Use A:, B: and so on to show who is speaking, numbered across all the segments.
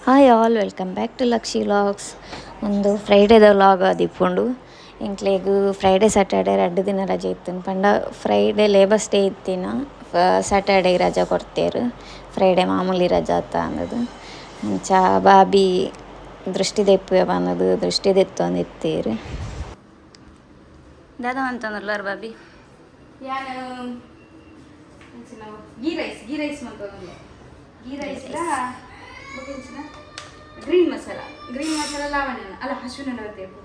A: Hi all, welcome back to Lakshi vlogs. ಒಂದು ಫ್ರೈಡೇದ vlog ಆದಿಪ್ಪುಂಡು. ಇಂಕ್ಲೆಗ್ ಫ್ರೈಡೇ ಸ್ಯಾಟರ್ಡೇ 2 ದಿನ ರಜೆ ಇತ್ತು ಪಂಡ. ಫ್ರೈಡೇ ಲೇಬರ್ಸ್ ಡೇ ಇತ್ತಿನ ಸ್ಯಾಟರ್ಡೇ ರಜೆ ಕೊಡ್ತೇರು. ಫ್ರೈಡೇ ಮಾಮೂಲಿ ರಜೆ ಆತ ಅನ್ನೋದು ಅಂಚ ಬಾಬಿ ದೃಷ್ಟಿ ದೆಪ್ಪುವೆ ಬಂದದು ದೃಷ್ಟಿ ದೆತ್ತೊಂದಿತ್ತೇರು. ದಾದ ಅಂತಂದ್ರಲ್ಲಾರ ಬಾಬಿ
B: ಗೀ ರೈಸ್ ಗ್ರೀನ್ ಮಸಾಲ ಲಾವಣ್ಯ ಅಲ್ಲ ಹಸುವಿನ ಬರ್ತೇವೆ.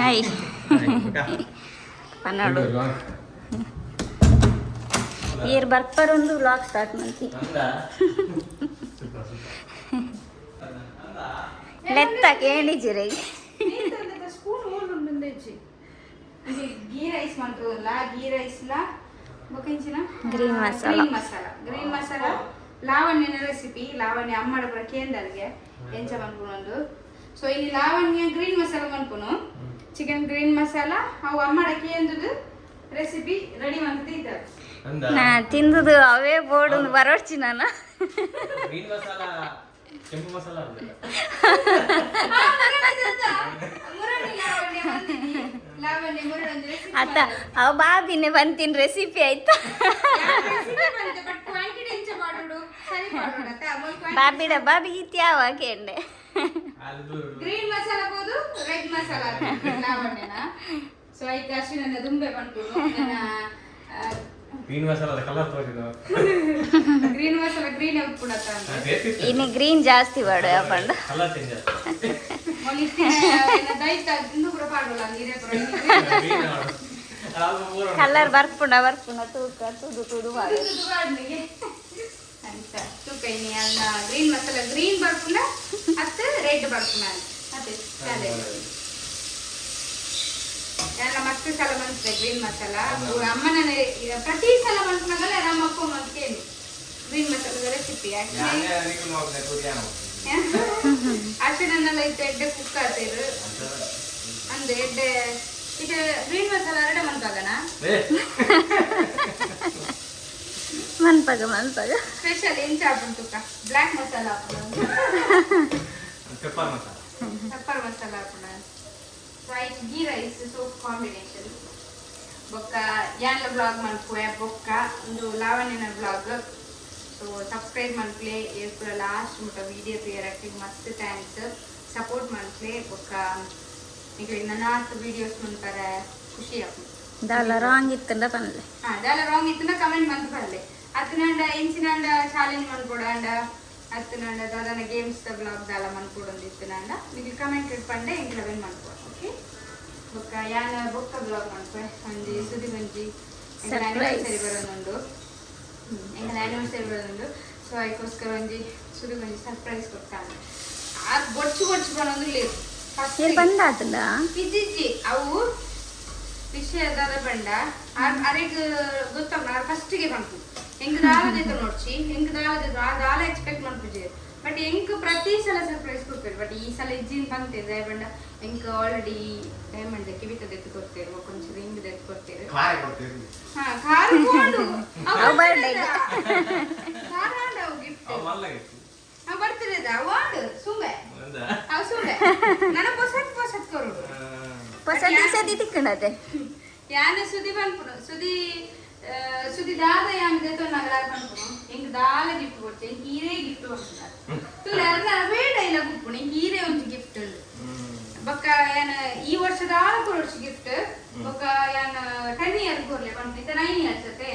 A: ಹಾಯ್ ಪನ್ನಡು ಏರ್ ಬರ್ಪರೊಂದು ವ್ಲಾಗ್ ಸ್ಟಾರ್ಟ್ ಮಾಡ್ತಿ ಲೆತ್ತ ಕೇಳಿಜಿರೆ
B: ಗೀ ರೈಸ್ ಮಾಡ್ತದಲ್ಲ ಗೀ ರೈಸ್ಲ
A: ಗ್ರೀನ್
B: ಮಸಾಲ ಲಾವಣ್ಯನ ರೆಸಿಪಿ. ಲಾವಣ್ಯ ಅಮ್ಮಡ ಪುರ ಕೇಂದಲ್ಗೆ ಎಂಚ ಮನ್ಪುನೊಂದು. ಸೊ ಇಲ್ಲಿ ಲಾವಣ್ಯ ಗ್ರೀನ್ ಮಸಾಲ ಮನ್ಪುನು ಚಿಕನ್ ಗ್ರೀನ್ ಮಸಾಲ ಅವು ಅಮ್ಮಡ ಕೇಂದದು ರೆಸಿಪಿ ರೆಡಿ ಮಾಡ್ತಿದ್ದಾರೆ.
A: ನಾ ತಿಂದುದು ಅವೇ ಬೋರ್ಡ್ ಬರೋಡ್ಚಿ ನಾನು
C: ಕೆಂಪು ಮಸಾಲ
A: ಅತ್ತ ಅವ ಬಾಬಿನೇ ಬಂತಿನ ರೆಸಿಪಿ ಆಯ್ತಾ ಬಾಬಿ ಇತ್ತು ಯಾವ ಕೇಂಡೆ
B: ಗ್ರೀನ್ ಮಸಾಲ ಬೋದು ರೆಡ್ ಮಸಾಲ ಲಾವಣ್ಯನ. ಸೊ ಐತೆ ಅಶ್ವಿನ ದುಂಬೆ ಪಂಪುನು
C: ಗ್ರೀನ್ ಮಸಾಲ ಕಲರ್ ತೋರಿದ
B: ಗ್ರೀನ್ ಮಸಾಲ ಗ್ರೀನ್ ಉಪ್ಪುಡತ
A: ಇನ್ನು ಗ್ರೀನ್ ಜಾಸ್ತಿ ಮಾಡು ಯಾಪಂಡ
C: ಕಲರ್ ಚೇಂಜ್ ಆಗ್ತದೆ.
A: ಕಲರ್ ಬರ್ಪುಂಡ ತೂಕ ತುದು ಮಾಡು
B: ಗ್ರೀನ್ ಮಸಾಲ ಗ್ರೀನ್ ಬರ್ಪುಂಡ ಅತ್ತ ರೆಡ್ ಬರ್ಪುಂಡ ಅದೇ ಎಲ್ಲ ಮಸ್ತ್ ಸಲ ಮನ್ಸ್ದೆ ಗ್ರೀನ್ ಮಸಾಲ ಅಮ್ಮನ ಪ್ರತಿ ಸಲ ಮನ್ಸ್ನಾಗಲ್ಲ ನಮ್ಮ ಅಪ್ಪ ಮನ್ಕೇನು ಗ್ರೀನ್ ಮಸಾಲದ ರೆಸಿಪಿ ಅಷ್ಟೇನೆಲ್ಲ ಇತ್ತು ಎಡ್ಡೆ ಕುಕ್ ಆತೇರು ಅಂದು ಎಡ್ಡೆ ಈಗ ಗ್ರೀನ್ ಮಸಾಲ ಎರಡೆ ಮನ್ಪಾಗಣ
A: ಮನ್ಪಾಗ
B: ಸ್ಪೆಷಲ್ ಎಂಚ ಹಾಕೊಂಡುಕ್ಕ ಬ್ಲ್ಯಾಕ್ ಮಸಾಲ ಹಾಕೊಂಡು ಪೆಪ್ಪರ್ ಮಸಾಲ ಹಾಕೊಂಡ rice ghee rice soup combination ಬೊಕ್ಕ ಯಾನ್ಲ ಬ್ಲಾಗ್ ಮನ್ಪುವೆ ಬೊಕ್ಕ ಒಂದು ಲಾವಣ್ಯನ ಬ್ಲಾಗ್. ಸೊ ಸಬ್ಸ್ಕ್ರೈಬ್ ಮನ್ಪ್ಲೆ ಏರ್ಪುರ ಲಾಸ್ಟ್ ಮುಟ ವಿಡಿಯೋ ತೇರಕ್ಕೆ ಮಸ್ತ್ ಥ್ಯಾಂಕ್ಸ್ ಸಪೋರ್ಟ್ ಮನ್ಪ್ಲೆ ಬೊಕ್ಕ ಈಗ ನನ್ನಾತ್ ವಿಡಿಯೋಸ್ ಮನ್ಪರೆ ಖುಷಿ ಆಗ್ತದೆ.
A: ದಾಲ ರಾಂಗ್ ಇತ್ತಂಡ ಪನ್ಲೆ
B: ದಾಲ ರಾಂಗ್ ಇತ್ತಂಡ ಕಮೆಂಟ್ ಮನ್ಪು ಪನ್ಲೆ ಅತ್ತನಂಡ ಎಂಚಿನಂಡ ಚಾಲೆಂಜ್ ಮನ್ಕೊಡಂಡ ಅತ್ತನಂಡ ದಾದನ ಗೇಮ್ಸ್ ದ ಬ್ಲಾಗ್ ದಾಲ ಮನ್ಕೊಡೊಂದಿತ್ತನಂಡ ನಿಮಗೆ ಕಮೆಂಟ್ ಇಟ್ಪಂಡೆ ಎಂಕ್ಲವೆನ್ ಮನ್ಕೊಡ ಓಕೆ. ಬೊಕ್ಕ ಯಾನ ಬೊಕ್ಕ ಬ್ಲಾಗ್ ಮನ್ಪೆ ಒಂಜಿ ಸುದಿ ಒಂಜಿ ಆನಿವರ್ಸರಿ ಬರೋದುಂಡು ಎಂಕಲ್ ಆನಿವರ್ಸರಿ ಬರೋದುಂಡು. ಸೊ ಅದಕ್ಕೋಸ್ಕರ ಒಂಜಿ ಸುದಿ ಒಂಜಿ ಸರ್ಪ್ರೈಸ್ ಕೊಡ್ತಾನೆ ಆ ಬೊಚ್ಚು ಬರೋದು ಲೇವು
A: ಬಂದಾತಲ್ಲ
B: ಪಿಜಿಜಿ ಅವು ವಿಷಯದಾದ ಬಂಡ ಅರೆಗ್ ಗೊತ್ತಾಗ ಫಸ್ಟಿಗೆ ಬಂತು ಹೆಂಗ್ ದಾಲದೈತ ನೋಡ್ಸಿ ಹೆಂಗ್ ದಾಲದೈತು ಆ ದಾಲ ಎಕ್ಸ್ಪೆಕ್ಟ್ ಮಾಡ್ತಿದ್ದೆ ಬಟ್ ಹೆಂಗ್ ಪ್ರತಿ ಸಲ ಸರ್ಪ್ರೈಸ್ ಕೊಡ್ತೇವೆ. ಬಟ್ ಈ ಸಲ ಇಜ್ಜಿನ ಬಂತಿದೆ ಬಂಡ ಹೆಂಗ್ ಆಲ್ರೆಡಿ ಡೈಮಂಡ್ ಕಿವಿತದ ಎತ್ತು ಕೊಡ್ತೇವೆ ಕೊಂಚ ರಿಂಗ್ ಎತ್ತು ಕೊಡ್ತೇವೆ ಖಾರ ಗಿಫ್ಟ್ ಬರ್ತದೆ ಅವಾರ್ಡ್ ಸುಂಬೆ ಅವು ಸುಂಬೆ ನನ್ನ ಪೊಸತ್ ಕೊರೋಡು
A: ಸದಿ ತಿಕ್ಕಣತೆ
B: ಯಾನ ಸುದಿ ಬಂದ್ಪುನು ಸುದಿ ದಾದ ಯಾನ್ ದೇತೋ ನಗರ ಬಂದ್ಪುನು ಹೆಂಗ್ ದಾಲ ಗಿಫ್ಟ್ ಕೊಡ್ತೆ ಹೀರೆ ಗಿಫ್ಟ್ ಕೊಡ್ತಾರೆ ತುಲ ಬೇಡ ಇಲ್ಲ ಗುಪ್ಪುಣಿ ಹೀರೆ ಒಂದು ಗಿಫ್ಟ್ ಉಂಡು ಬೊಕ್ಕ ಯಾನ ಈ ವರ್ಷ ದಾಲ ಕೊರೋಡ್ಸ್ ಗಿಫ್ಟ್ ಬೊಕ್ಕ ಯಾನ 10 ಇಯರ್ ಕೊರ್ಲೆ ಬಂದಿದ್ದ 9 ಇಯರ್ಸ್ ಅತ್ತೆ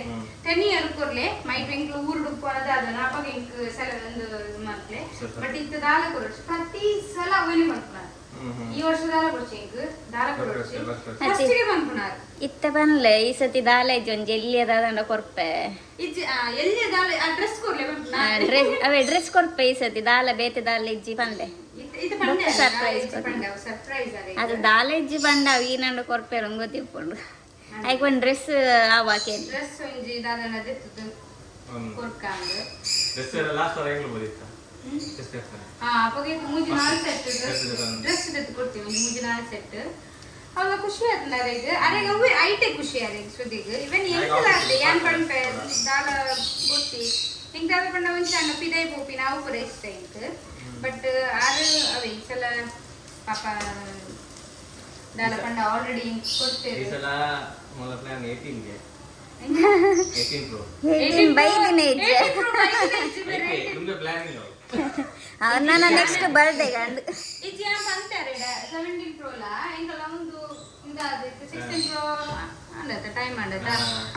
B: 10 ಇಯರ್ ಕೊರ್ಲೆ ಮೈಟ್ ಎಂಕ್ಲು ಊರುಡು ಪೋನದಾದ ನಾಪಗ ಎಂಕ್ ಸಲ ಒಂದು ಮಾಡ್ಲೆ ಬಟ್ ಇತ್ತ ದಾಲ ಕೊರೋಡ್ಸ್ ಪ್ರತಿ ಸಲ ಅವನೇ ಬಂದ್ಪುನ ಈ ವರ್ಷ ದಾಲ ಕೊಡ್ಸಿ ಎಂಕ್ ದಾಲ ಕೊರೋಡ್ಸಿ ಫಸ್ಟಿಗೆ ಬಂದ್ಪುನಾರ
A: ಇತ್ತ ಬನ್ಲೆ ಈ ಸತಿ ದಾಲ ಒಂಜಿ ಎಲ್ಲಿಯ ದಾದಂಡ ಕೊರ್ಪೆ
B: ಎಲ್ಲಿ ದಾಲ ಡ್ರೆಸ್ ಕೊರ್ಲೆ ಬಂದ್ಪುನ
A: ಅವೇ ಡ್ರೆಸ್ ಕೊರ್ಪೆ ಈ ಸತಿ ದಾಲ ಬೇತೆ ದಾಲ ಇಜ್ಜಿ ಪನ್ಲೆ
B: ಸರ್ಪ್ರೈಸ್
A: ಅದು ದಾಲ ಇಜ್ಜಿ ಬಂಡ ಈನಂಡ ಕೊರ್ಪೆರ್ ಗೊತ್ತಿಪ್ಪುಂಡು ಐಕ್ ಒಂದ್ ಡ್ರೆಸ್ ಆವಾಕೆ
B: ಡ್ರೆಸ್ ಒಂಜಿ ದಾದನ ದೆತ್ತದು ಕೊರ್ಕಾಂಡ್
C: ಡ್ರೆಸ್ ಎಲ್ಲ ಲಾಸ್ಟ್ ವರ ಹೆಂಗ್ ಬೋದಿತ್ತ
B: ಅಪ್ಪಗೆ ಮೂಜಿ 4 ಸೆಟ್ ಡ್ರೆಸ್ ತೆತ್ತು ಕೊಡ್ತೀವಿ ಮೂಜಿ 4 ಸೆಟ್ ಅವಾಗ ಖುಷಿ ಆಯ್ತು ಅರೆಗೆ ಅರೆಗೆ ಅವು ಐಟೆ ಖುಷಿ ಅರೆಗೆ ಸುದಿಗೆ ಇವನ್ ಎಂಕಲಾಗ್ತದೆ ಯಾನ್ ಪಂಪೆ ದಾಲ ಗೊತ್ತಿ ಹಿಂಗೆ ದಾಲ ಪಂಡ ಒಂಚ ಅನ್ನ ಪಿದೈ ಪೋಪಿ ನಾವು ಪೂರ ಇಷ್ಟ ಇಂಕ್ ಬಟ್ ಆರು ಅವೇ ಈ ಸಲ ಪಾಪ ದಾಲ ಪಂಡ ಆಲ್ರೆಡಿ ಕೊಡ್ತೇವೆ
C: ಈ ಸಲ ಮೊದಲ ಪ್ಲಾನ್ 18 ಗೆ 18 ಪ್ರೋ
A: 18 ಬೈದಿನೇ ಇದ್ದೆ
C: ನಿಮ್ಗೆ ಪ್ಲಾನ್ ಇಲ್ಲ
A: ನನ್ನ ನೆಕ್ಸ್ಟ್ ಬರ್ಡೇ ಗಂಡು
B: ಇದು ಯಾರು ಅಂತಾರೆ 17 ಪ್ರೋ ಅಲ್ಲ ಎಂಕಲ್ಲ ಒಂದು ಇಂದಾದ 16 ಪ್ರೋ ಅಂದತ ಟೈಮ್ ಅಂದತ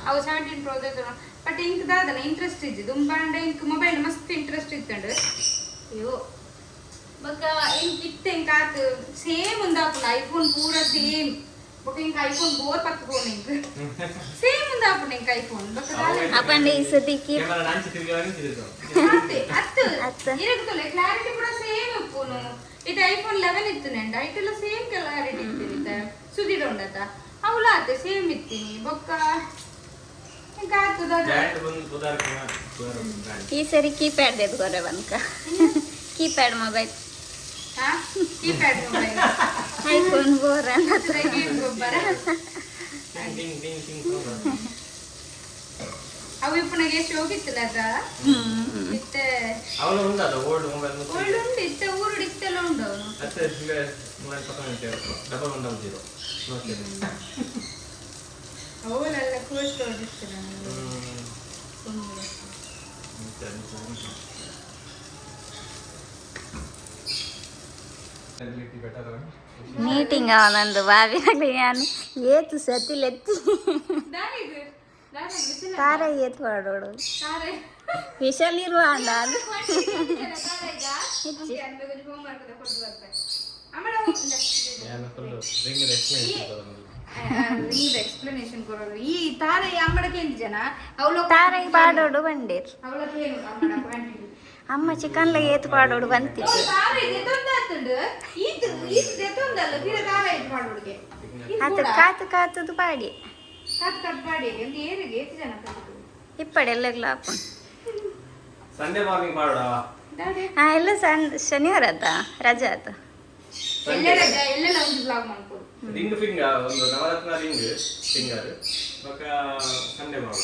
B: ಅವು 17 ಪ್ರೋ ಬಟ್ ಇಂಕ್ ದಾದನ ಇಂಟ್ರೆಸ್ಟ್ ಇದ್ದು ದುಂಬಾಂಡ ಇಂಕ್ ಮೊಬೈಲ್ ಮಸ್ತ್ ಇಂಟ್ರೆಸ್ಟ್ ಇತ್ತಂಡು ಅಯ್ಯೋ ಬಕ ಇಂಕ್ ಇತ್ತೆ ಇಂಕ್ ಆತ್ ಸೇಮ್ ಉಂದಾಪುಂಡು ಐಫೋನ್ ಪೂರ ಸೇಮ್ ಬಕ ಇಂಕ್ ಐಫೋನ್ ಬೋರ್ ಪಕ್ಕ ಫೋನ್ ಇಂಕ್ ಸೇಮ್ ಉಂದಾಪುಂಡು ಇಂಕ್ ಐಫೋನ್ ಬಕ
A: ಅಪ್ಪಂಡೆ ಈ ಸತಿಕ್ಕೆ
C: ಕ್ಯಾಮೆರಾ ನಾಂಚಿ ತಿರುಗಿದ್ರು
B: ಅತ್ತೆ ಇರಗುತ್ತಲ್ಲ ಕ್ಲಾರಿಟಿ ಕೂಡ ಸೇಮ್ ಉಪ್ಪುನು ಇದು ಐಫೋನ್ 11 ಇತ್ತು ನಂಡ ಐಟೆಲ್ಲ ಸೇಮ್ ಕ್ಲಾರಿಟಿ ಇತ್ತು ಸುದಿಡ ಉಂಡತ ಅವಳ ಅತ್ತೆ ಸೇಮ್ ಇತ್ತೀನಿ ಬೊಕ್ಕ ಇಂಕ ಆಗ್ತದ
C: ಬ್ರ್ಯಾಂಡ್ ಬಂದು ಬ್ರ್ಯಾಂಡ್
A: ಈ ಸರಿ ಕೀಪ್ಯಾಡ್ ತೆಗೆದುಕೊರೆ ಬನ್ಕ ಕೀಪ್ಯಾಡ್ ಮೊಬೈಲ್
B: ಹಾ ಕೀಪ್ಯಾಡ್ ಮೊಬೈಲ್
A: ಐಫೋನ್ ಬೋರ್ ಅನ್ನತ್ರ
B: ಗೇಮ್ ಗೊಬ್ಬರ
C: ಟಿಂಗ್ ಟಿಂಗ್ ಟಿಂಗ್
B: ಅವು ಇಪ್ಪನಿಗೆ ಎಷ್ಟು ಹೋಗಿತ್ತಿಲ್ಲ ಅದ ಇತ್ತೆ
C: ಅವಳು ಉಂಟದ ಓಲ್ಡ್ ಮೊಬೈಲ್
B: ಒಳ್ಳೆ ಉಂಟು ಇತ್ತೆ ಊರು ಇತ್ತೆಲ್ಲ ಉಂಟು ಅವನು
C: ಮತ್ತೆ ಮೊಬೈಲ್ ಪಕ್ಕ ಡಬಲ್ 100 ನೋಡ್ತೇನೆ
B: ಅವಳೆಲ್ಲ ಕೋಸ್ಟ್ ಓದಿತ್ತು
A: ಮೀಟಿಂಗ್ ಅವನಂದು ಬಾವಿನಾಗಲಿ ನಾನು ಏತು ಸತಿಲೆತ್ತಿ
B: ದಾರಿದು ದಾರಿ ಬಿಸಿಲ
A: ತಾರ ಏತು ಮಾಡೋಡು
B: ತಾರೆ
A: ವಿಷಲಿರುವ ಅಂದ ಅದು
B: ಎಕ್ಸ್ಪ್ಲನೇಷನ್ ಕೊಡೋದು ಈ ತಾರೆ ಅಮ್ಮಡಕ್ಕೆ ಎಂಟು ಜನ ಅವಳು
A: ತಾರಾಗಿ ಪಾಡೋಡು ಬಂಡೇರು
B: ಅವಳಕ್ಕೆ
A: ಅಮ್ಮ ಚಿಕನ್ಲ ಏತು ಪಾಡೋಡು ಬಂತಿತ್ತು
B: ತಾರೆ ದೆತ್ತೊಂದಾತುಂಡು ಈತು ಈತು ದೆತ್ತೊಂದಲ್ಲ ತೀರ ತಾರೆ ಇದು ಮಾಡೋಡಿಗೆ
A: ಅದು ಕಾತು ಕಾತುದು ಪಾಡಿ
B: ಕಟ್ ಕಟ್ ಮಾಡಿ ಎಂದು ಏರಿಗೆ ಎಷ್ಟು ಜನ
A: ಇಪ್ಪಡೆಲ್ಲ ಹಾಕೊಂಡು
C: ಸಂಡೇ ಮಾರ್ನಿಂಗ್ ಮಾಡೋಣ
A: ಎಲ್ಲ ಶನಿವಾರ ಆತ ರಜೆ ಆತ
B: ಎಲ್ಲೆಲ್ಲ ಒಂದು ಬ್ಲಾಗ್ ಮಾಡ್ಕೊಡು
C: ರಿಂಗ್ ಫಿಂಗರ್ ಒಂದು ನವರತ್ನ ರಿಂಗ್ ಫಿಂಗರ್ ಬೊಕ್ಕ ಸಂಡೇ ಮಾಡೋಣ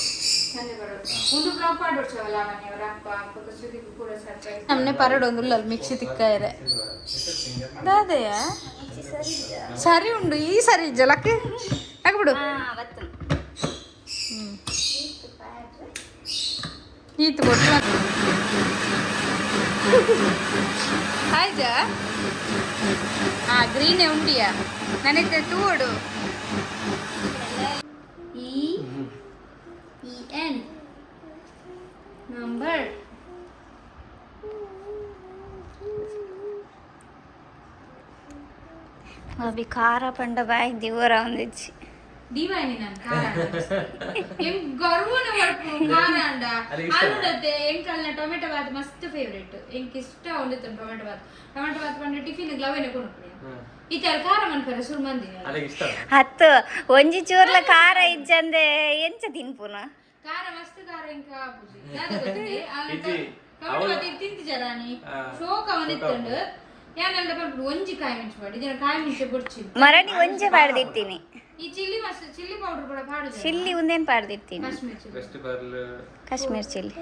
B: ಸಂಜೆ ಬರೋದು ಒಂದು ಬ್ಲಾಗ್ ಪಾಡೋಡ್ಸವಲ್ಲ ಮನೆಯವರ ಅಪ್ಪ ಅಪ್ಪಗ ಸುದಿಗೂ ಕೂಡ ಸರ್ಪ್ರೈಸ್
D: ನಮ್ಮನೆ ಪರಡೊಂದು ಮಿಕ್ಸಿ ತಿಕ್ಕಾಯಿರೆ ದಾದೆಯ ಸರಿ ಉಂಡು ಈ ಸರಿ ಜಲಕ್ಕೆ ಹಾಕ್ಬಿಡು ಈತು ಕೊಟ್ಟು ಆಯ್ತ ಗ್ರೀನೇ ಉಂಡಿಯಾ ನನಗೆ ತೂಡು
B: EN ನಂಬರ್
A: ಅಭಿ ಖಾರ ಪಂಡ ಬಾಯಿ ದಿವರ ಒಂದಿಚ್ಚಿ
B: ದಿವಾನಿ ನಾನು ಖಾರ ಎಂ ಗರ್ವನ ವರ್ಕು ಖಾರ ಅಂಡ ಆಲೂಡತ್ತೆ ಎಂಕಲ್ನ ಟೊಮೆಟೊ ಬಾತ್ ಮಸ್ತ್ ಫೇವರೇಟ್ ಎಂಕ್ ಇಷ್ಟ ಒಂದಿತ್ತು ಟೊಮೆಟೊ ಬಾತ್ ಪಂಡ ಟಿಫಿನ್ ಗ್ಲವೆನೆ ಕೊಡುತ್ತೆ ಇತರ ಖಾರ ಮನ್ಕರೆ ಸುರು ಮಂದಿ
C: ಅದಕ್ಕೆ ಇಷ್ಟ
A: ಹತ್ತು ಒಂಜಿ ಚೂರ್ಲ ಖಾರ ಇಜ್ಜಂದೆ ಎಂಚ ತಿನ್ಪುನ
B: ಖಾರ ಮಸ್ತ್ ಖಾರ ಎಂಕ ಆಪುಜಿ ದಾದ ಗೊತ್ತಿದೆ ಟೊಮೆಟೊ ಬಾತ್ ತಿಂತಿ ಜರಾನಿ ಶೋಕ ಅವನಿತ್ತಂಡು ಯಾನಂಡ ಪಂಪು ಒಂಜಿ ಕಾಯಿ ಮಿಂಚು ಮಾಡಿ ಇದನ್ನ ಕಾಯಿ ಮಿಂಚೆ ಬುಡ್ಚಿ
A: ಮರಣಿ ಒಂಜೆ ಪಾಡ್ದಿರ್ತೀನಿ
B: ಈ ಚಿಲ್ಲಿ ಚಿಲ್ಲಿ ಪೌಡರ್ ಕೂಡ ಪಾಡು
A: ಚಿಲ್ಲಿ ಒಂದೇನು ಪಾಡ್ದಿರ್ತೀನಿ
B: ಕಾಶ್ಮೀರ್ ಚಿಲ್ಲಿ
C: ಬೆಸ್ಟ್ ಪರ್ಲ್
A: ಕಾಶ್ಮೀರ್ ಚಿಲ್ಲಿ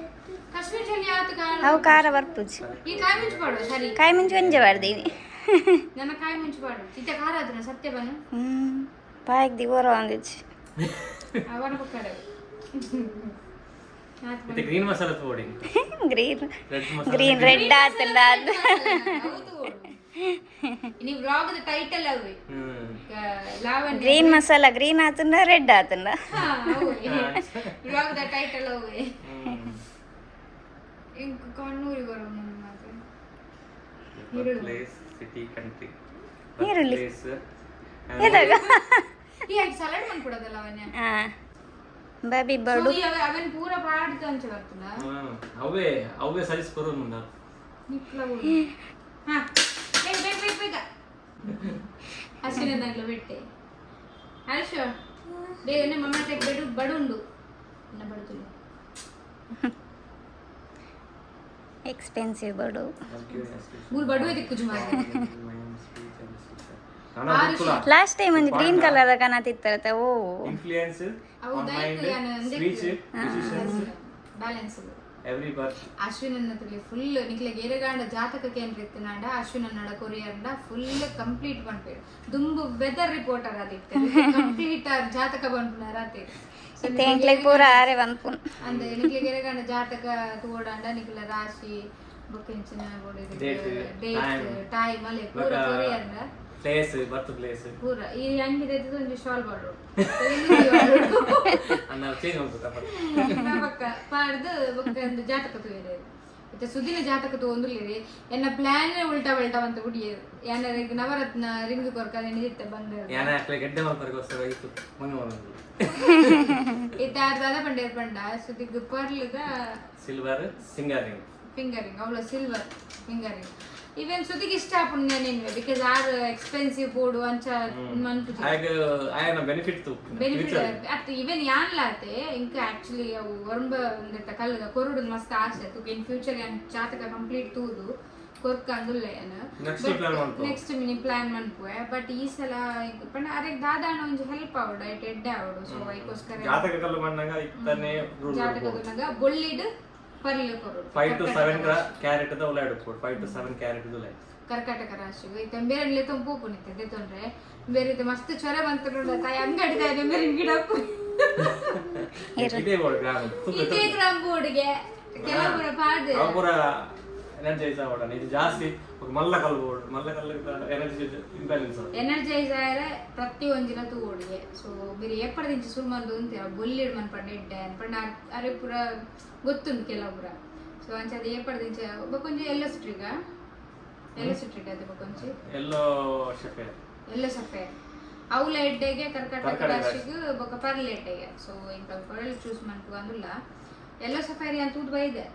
B: ಕಾಶ್ಮೀರ್ ಚಿಲ್ಲಿ ಯಾವ್ದು ಖಾರ
A: ಅವು ಖಾರ ಬರ್ಪುಜಿ
B: ಈ ಕಾಯಿ ಮಿಂಚು ಪಾಡು ಸರಿ
A: ಕಾಯಿ ಮುಂಚೆ ಒಂಜೆ ಪಾಡ್ದೀನಿ
B: ನನ್ನ ಕಾಯಿ ಮಿಂಚು ಪಾಡು ಇತ್ತ ಖಾರ ಅದನ್ನ ಸತ್ಯ ಬನ್ನು
A: ಬಾಯಿಗೆ ದಿವರ ಒಂದಿಚ್ಚಿ
B: ಅವನ ಕಡೆ
C: ಮತ್ತೆ ಗ್ರೀನ್ ಮಸಾಲಾ ತೋಡಿ
A: green
C: red masala
A: green red ಆತಂಡ ಅದು
B: ಇನಿ ವ್ಲಾಗ್ ದ ಟೈಟಲ್ ಅವೇ ಲಾವಣ್ಯ
A: ಗ್ರೀನ್ ಮಸಾಲ ಗ್ರೀನ್ ಆತಂಡ ರೆಡ್ ಆತಂಡ
B: ವ್ಲಾಗ್ ದ ಟೈಟಲ್ ಅವೇ ಇಂಕ ಕಣ್ಣೂರಿ ಬರೋ ನನ್ನ ಮಾತು
C: ಪ್ಲೇಸ್ ಸಿಟಿ ಕಂಟ್ರಿ
A: ಈರುಳ್ಳಿ
C: ಪ್ಲೇಸ್
A: ಎದಾಗ
B: ಈ ಸಲಾಡ್ ಮಾಡ್ಕೊಡೋದಲ್ಲ ಅವನ್ಯ
A: ಬಾಬಿ ಬಡು
B: ಅವನ್ ಪೂರ ಪಾಡ್ತ ಅಂಚ ಬರ್ತದ
C: ಅವೇ ಅವೇ ಸೈಜ್ ಕೊರೋನು ನಾ
B: ನಿಕ್ಲ ಹಾ ಬೇಗ ಹಸಿನ ನಗ್ಲ ಬಿಟ್ಟೆ ಹರ್ಷ ಬೇಗನೆ ಮಮ್ಮಟೆ ಬಡುಂಡು ಇನ್ನ ಬಡುತ್ತಿಲ್ಲ
A: ಎಕ್ಸ್ಪೆನ್ಸಿವ್ ಬಡು
B: ಮೂರು ಬಡುವೆ ದಿಕ್ಕುಜು ಮಾಡಿ
A: ಲಾಸ್ಟ್ ಟೈಮ್ ಒಂದು ಗ್ರೀನ್ ಕಲರ್ ಕಾಣತಿತ್ತರತ್ತೆ ಓ
C: ಇನ್ಫ್ಲುಯೆನ್ಸ್
B: ಅವು
C: ಆನ್
B: ದೈಕ್
C: ಮೈಂಡ್
B: ಯಾನ
C: ಸ್ಪೀಚ್ ಡಿಸಿಷನ್ಸ್
B: ಬ್ಯಾಲೆನ್ಸ್
C: ಎವ್ರಿ ಬರ್ತ್
B: ಅಶ್ವಿನ್ ಅನ್ನತಲ್ಲಿ ಫುಲ್ ನಿಕ್ಲೆ ಗೆರೆಗಾಂಡ ಜಾತಕಕ್ಕೆ ಏನ್ ಇತ್ತನಾಂಡ ಅಶ್ವಿನ್ ಅನ್ನಡ ಕೊರಿಯರ್ಡ ಫುಲ್ ಕಂಪ್ಲೀಟ್ ಪನ್ಪೇರು ದುಂಬು ವೆದರ್ ರಿಪೋರ್ಟರ್ ಆದಿತ್ತೆ ಕಂಪ್ಲೀಟ್ ಜಾತಕ ಪನ್ಪುನ ರಾತ್ರಿ
A: ಎಂಕ್ಲೆಗ್ ಪೂರ ಆರೆ ಬಂದ್ಪುನ್
B: ಅಂದೆ ನಿಕ್ಲೆ ಗೆರೆಗಾಂಡ ಜಾತಕ ತೋಡಾಂಡ ನಿಕ್ಲ ರಾಶಿ ಬೊಕ್ಕೆಂಚಿನ
C: Date,
B: ಡೇಟ್ ಟೈಮ್ ಅಲ್ಲಿ ಪೂರ ಕೊರಿಯರ್ಡ
C: ಪ್ಲೇಸ್ ಬರ್ತ್ ಪ್ಲೇಸ್
B: ಪೂರ ಈ ಹೆಂಗಿದೆ ಒಂದು ಶಾಲ್ ಬಾಡು
C: ಅನ್ನ ಚೇಂಜ್ ಹೋಗ್ತದ
B: ಪಕ್ಕ ಪಾಡ್ದು ಬೊಕ್ಕ ಒಂದು ಜಾತಕ ತೂಯಿದೆ ಮತ್ತೆ ಸುದಿನ ಜಾತಕ ತಗೊಂದುಲ್ಲಿರಿ ಎನ್ನ ಪ್ಲಾನ್ ಉಲ್ಟಾ ಬಲ್ಟಾ ಅಂತ ಕುಡಿಯೋದು ಯಾನ ನವರತ್ನ ರಿಂಗ್ ಕೊರ್ಕ ನಿದಿತ್ತೆ ಬಂದ
C: ಯಾನ ಹಾಕ್ಲೆ ಗೆಡ್ಡೆ ಮಾಡ್ತಾರಗೋಸ್ಕರ ಇತ್ತು ಮಂಗ ಒಂದು
B: ಇತ್ತಾರ್ದಾದ ಪಂಡೇರ್ ಪಂಡ ಸುದಿಗ್ ಪರ್ಲದ
C: ಸಿಲ್ವರ್ ಸಿಂಗರಿಂಗ್
B: ಫಿಂಗರಿಂಗ್ ಅವಳ ಸಿಲ್ವರ್ ಫಿಂಗರಿಂಗ್ ಇವನ್ ಸುದಿಗೆ ಇಷ್ಟ ಆಪುಂಡು ನೆನ್ವೆ ಬಿಕಾಸ್ ಆರ್ ಎಕ್ಸ್ಪೆನ್ಸಿವ್ ಬೋರ್ಡು ಅಂಚ ಮನ್ಪು
C: ಆಯನ ಬೆನಿಫಿಟ್ ತು
B: ಬೆನಿಫಿಟ್ ಅತ್ ಇವನ್ ಯಾನ್ ಲಾತೆ ಇಂಕ ಆಕ್ಚುಲಿ ಅವು ವರ್ಂಬ ಒಂದೆತ್ತ ಕಲ್ಲಗ ಕೊರುಡು ಮಸ್ತ್ ಆಸೆ ತು ಇನ್ ಫ್ಯೂಚರ್ ಯಾನ್ ಜಾತಕ ಕಂಪ್ಲೀಟ್ ತೂದು ಕೊರ್ಕ ಅಂದುಲ್ಲ ಯಾನ ನೆಕ್ಸ್ಟ್ ಮಿನಿ ಪ್ಲಾನ್ ಮನ್ಪುವೆ ಬಟ್ ಈ ಸಲ ಪಂಡ ಅರೆ ದಾದಾಣ ಒಂಜಿ ಹೆಲ್ಪ್ ಆವಡು ಐಟ್ ಎಡ್ಡೆ ಆವಡು ಸೊ ಐಕೋಸ್ಕರ
C: ಜಾತಕ ಕಲ್ಲು ಮಣ್ಣಂಗ ಇತ್ತನೆ
B: ಜಾತಕ ದುನಗ ಬೊಳ್ಳಿಡ್ ಪರ್ಲೆ ಕೊರುಡು
C: 5 to 7 ಕ್ಯಾರೆಟ್ ದ ಉಲಾಡು ಕೊಡು 5 to 7 ಕ್ಯಾರೆಟ್ ದ ಉಲಾಡು
B: ಕರ್ಕಾಟಕ ರಾಶಿಗೆ ಇತ್ತ ಬೇರೆ ತೊಂಪು ಪುನಿತೆ ತೊಂದ್ರೆ ಬೇರೆ ಮಸ್ತ್ ಚೊರ ಬಂತ ನೋಡ ತಾಯಿ ಅಂಗಡಿ ತಾಯಿ ಬೇರೆ ಗಿಡ
C: ಇದೇ ಬೋರ್ಡ್ ಗ್ರಾಮ್
B: ಇದೇ ಗ್ರಾಮ್ ಬೋರ್ಡ್ಗೆ ಕೆಲವರ ಪಾಡ್
C: ಅವರ ಎನರ್ಜೈಸ್ ಆವಡ ಇದು ಜಾಸ್ತಿ ಮಲ್ಲ ಕಲ್ಲು ಬೋರ್ಡ್ ಮಲ್ಲ ಕಲ್ಲು ಎನರ್ಜಿ ಇಂಬ್ಯಾಲೆನ್ಸ್
B: ಎನರ್ಜೈಸರ್ ಪ್ರತಿ ಒಂದಿನ ತೂಡಿಗೆ ಸೊ ಬೇರೆ ಎಪ್ಪಡದಿಂಚ ಸುಳ್ಮಂದು ಅಂತ ಬೊಲ್ಲಿಡ್ ಮನ್ ಪಂಡ ಇಡ್ಡೆ ಪಂಡ ಅರೆ ಪುರ ಗೊತ್ತುಂಟು ಕೆಲವರ ಸೊ ಅಂಚದ ಎಪ್ಪಡದಿಂಚ ಒಬ್ಬ ಕೊಂಚ ಎಲ್ಲ ಸ್ಟ್ರಿಗ ಅದು ಕೊಂಚ
C: ಎಲ್ಲೋ ಶಫೇರ್
B: ಎಲ್ಲ ಸಫೆ ಅವಳ ಎಡ್ಡೆಗೆ ಕರ್ಕಾಟಕ ರಾಶಿಗೆ ಬೊಕ್ಕ ಪರ್ಲೆ ಎಡ್ಡೆಗೆ ಸೊ ಇಂಕ ಕೊರಳು ಚೂಸ್ ಮಾಡ್ಕೊ ಅಂದಿಲ್ಲ ಎಲ್ಲ ಸಫಾರಿ ಅಂತ ತೂದು ಬೈದೆ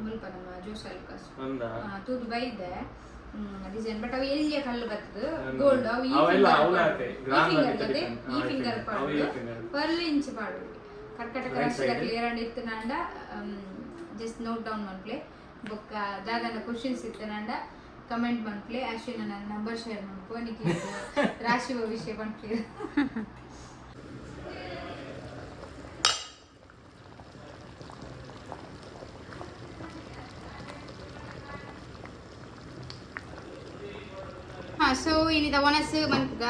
B: ಮುಲ್ಪ ನಮ್ಮ ಜ್ಯೂಸ್ ಅಲ್ಕಾಸ್ ತೂದು ಬೈದೆ ಡಿಸೈನ್ ಬಟ್ ಅವು ಎಲ್ಲಿಯ ಕಲ್ಲು ಬರ್ತದೆ ಗೋಲ್ಡ್ ಅವು ಈ ಫಿಂಗರ್ ಪಾಡು ಪರ್ಲೆ ಇಂಚ್ ಪಾಡು ಕರ್ಕಾಟಕ ರಾಶಿಗೆ ಕ್ಲಿಯರ್ ಅಂಡ್ ಇತ್ತು ನಾಂಡ ಜಸ್ಟ್ ನೋಟ್ ಡೌನ್ ಮನ್ಪ್ಲೆ ಬೊಕ್ಕ ದಾದನ ಕ್ವಶನ್ಸ್ ಇತ್ತು ನಾಂಡ ಕಮೆಂಟ್ ಮನ್ಪ್ಲೆ ಅಶ್ವಿನ ನನ್ನ ನಂಬರ್ ಶೇರ್ ಮಾಡ್ಕೊ ನಿಕ್ಕೆ ರಾಶಿ ಭವಿಷ್ಯ ಮನ್ಪ್ಲೆ ಹಾ ಸೊ ಇನ್ನಿದ ಒನಸು ಮನ್ಪುಗ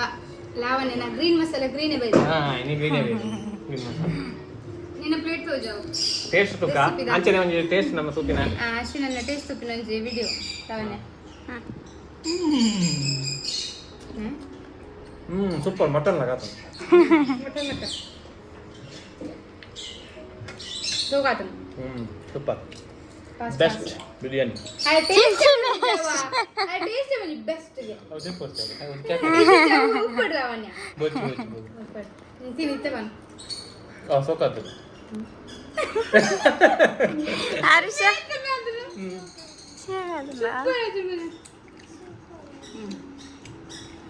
B: ಲಾವಣ್ಯನ ಗ್ರೀನ್ ಮಸಾಲ ಗ್ರೀನೇ ಬೈದ
C: ಇನಿ ಗ್ರೀನೇ ಬೈದ ಗ್ರೀನ್ ಮಸಾಲ
B: ನಿನ್ನ ಪ್ಲೇಟ್ ತೋಜಾವು
C: ಟೇಸ್ಟ್ ತುಕ ಅಂಚನೆ ಒಂಜಿ ಟೇಸ್ಟ್ ನಮ್ಮ ಸೂಪಿನ
B: ಅಶ್ವಿನ ಟೇಸ್ಟ್ ಸೂಪಿನ ಒಂಜಿ ವಿಡಿಯೋ ಲಾವಣ್ಯ
C: ಸೂಪರ್ ಮಟನ್ ಲಗಾತ
B: ಮಟನ್ ತೋಗಾತಂ
C: ಸೂಪರ್ ಬೆಸ್ಟ್ ಬಿರಿಯಾನಿ
B: ಆ ಟೇಸ್ಟ್ ಮನಿ ಬೆಸ್ಟ್ ಗೆ
C: ಹೌದು ಪೋಸ್ಟ್
B: ಉಪ್ಪು ಲಾವಣ್ಯ
C: ಬೋಚು
B: ತಿನ್ನಿತ್ತೆ ಬನ್
C: ಸೋಕಾತು
A: ಹರ್ಷ
B: ಸೂಪರ್ ಆಯ್ತು